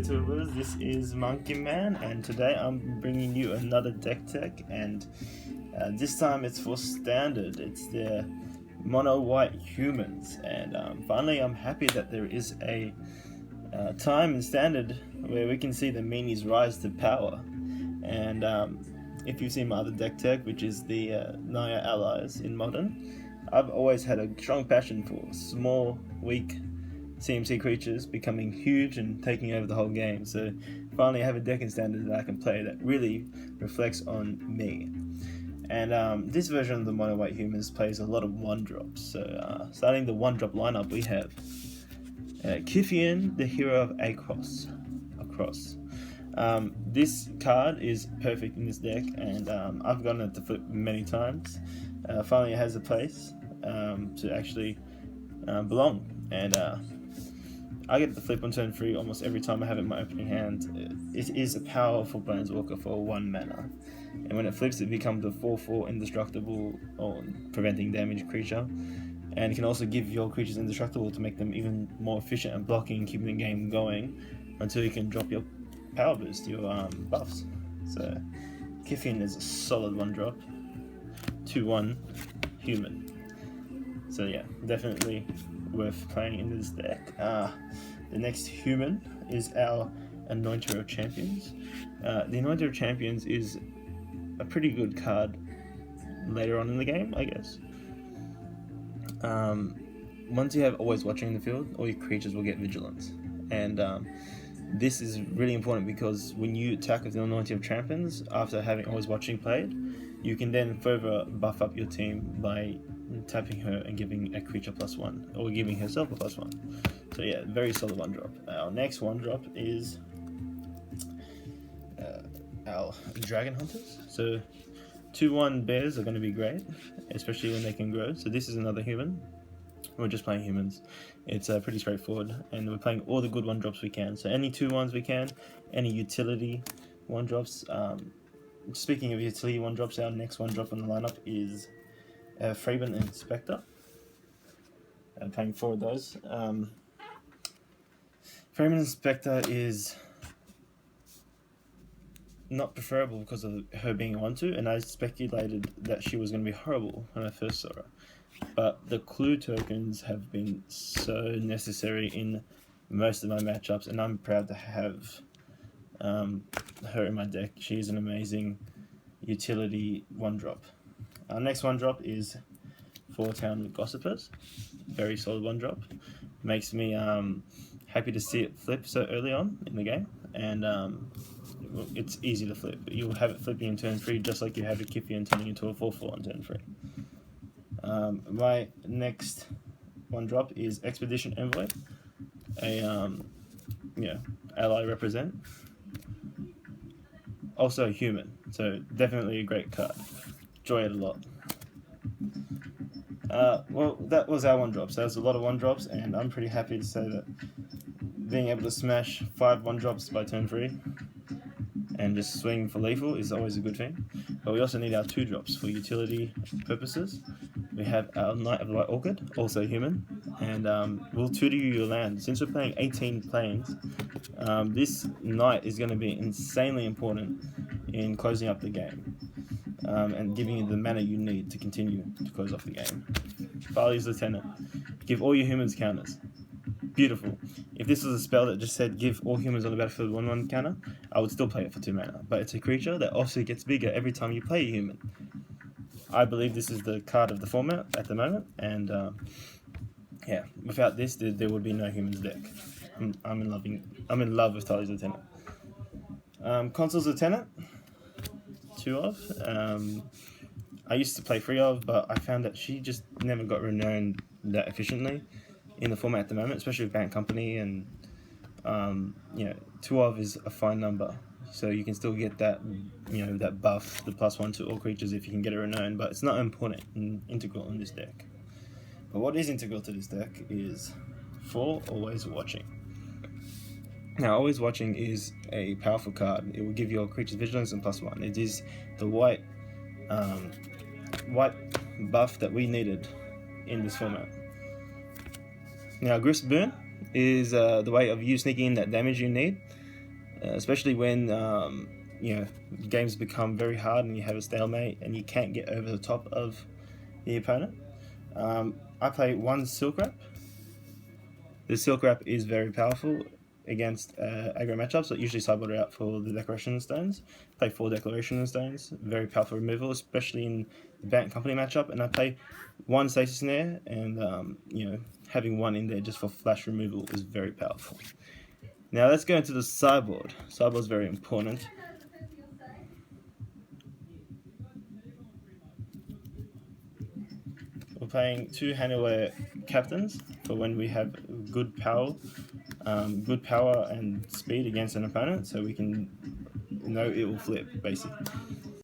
YouTubers, this is Monkey Man, and today I'm bringing you another deck tech, and this time it's for standard. It's the mono white humans, and finally I'm happy that there is a time in standard where we can see the minis rise to power. And if you've seen my other deck tech, which is the Naya allies in modern, I've always had a strong passion for small, weak CMC creatures becoming huge and taking over the whole game. So finally I have a deck in standard that I can play that really reflects on me. And this version of the mono white humans plays a lot of 1-drops. So starting the 1-drop lineup, we have Kithian, the hero of Across. This card is perfect in this deck, and I've gotten it to flip many times. Finally it has a place to actually belong, and I get the flip on turn 3 almost every time I have it in my opening hand. It is a powerful Planeswalker for 1 mana, and when it flips it becomes a 4/4 indestructible or preventing damage creature, and it can also give your creatures indestructible to make them even more efficient at blocking and keeping the game going until you can drop your power boost, your buffs. So Kithian is a solid 1-drop, 2/1 human. So yeah, definitely worth playing in this deck. The next human is our Anointer of Champions. The Anointer of Champions is a pretty good card later on in the game, I guess. Once you have Always Watching in the field, all your creatures will get Vigilance. And this is really important because when you attack with the Anointer of Champions, after having Always Watching played, you can then further buff up your team by tapping her and giving a creature +1, or giving herself a +1. So yeah, very solid 1-drop. Our next 1-drop is our Dragon Hunters. So 2/1 bears are going to be great, especially when they can grow. So this is another human. We're just playing humans. It's pretty straightforward, and we're playing all the good 1-drops we can. So any 2/1s we can, any utility 1-drops. Speaking of utility 1-drops, our next 1-drop on the lineup is Fraben and Spectre. I'm playing 4 of those. Fraben and Spectre is not preferable because of her being 1/2, and I speculated that she was going to be horrible when I first saw her. But the clue tokens have been so necessary in most of my matchups, and I'm proud to have her in my deck. She's an amazing utility 1-drop. Our next 1-drop is 4-Town Gossipers. Very solid 1-drop. Makes me happy to see it flip so early on in the game, and it's easy to flip. You'll have it flipping in turn 3 just like you have a Kithian turning into a 4/4 on turn 3. My next 1-drop is Expedition Envoy, a ally represent. Also a human, so definitely a great card. Enjoy it a lot. Well, that was our 1-drops. That was a lot of 1-drops, and I'm pretty happy to say that being able to smash 5 1-drops by turn 3 and just swing for lethal is always a good thing. But we also need our 2-drops for utility purposes. We have our Knight of the White Orchid, also human, and we'll tutor you your land. Since we're playing 18 planes, this Knight is going to be insanely important in closing up the game, and giving you the mana you need to continue to close off the game. Farley's Lieutenant. Give all your humans counters. Beautiful. If this was a spell that just said give all humans on the battlefield 1/1 counter, I would still play it for 2 mana. But it's a creature that also gets bigger every time you play a human. I believe this is the card of the format at the moment, and yeah, without this, there would be no humans deck. I'm in love with Farley's Lieutenant. Consul's Lieutenant. 2 of. I used to play 3 of, but I found that she just never got renowned that efficiently in the format at the moment, especially with Bank Company, and 2 of is a fine number, so you can still get that that buff, the +1 to all creatures if you can get it renowned, but it's not important and integral in this deck. But what is integral to this deck is 4 Always Watching. Now, Always Watching is a powerful card. It will give your creatures vigilance and +1. It is the white buff that we needed in this format. Now, Griff's Boon is the way of you sneaking in that damage you need. especially when games become very hard and you have a stalemate and you can't get over the top of the opponent. I play one Silk Wrap. The Silk Wrap is very powerful against aggro matchups, so usually sideboard out for the Declaration Stones. Play 4 Declaration Stones, very powerful removal, especially in the Bank Company matchup. And I play one Stasis Snare, and having one in there just for flash removal is very powerful. Now let's go into the sideboard. Sideboard is very important. We're playing 2 Handaware Captains for when we have good power and speed against an opponent, so we can know it will flip, basically.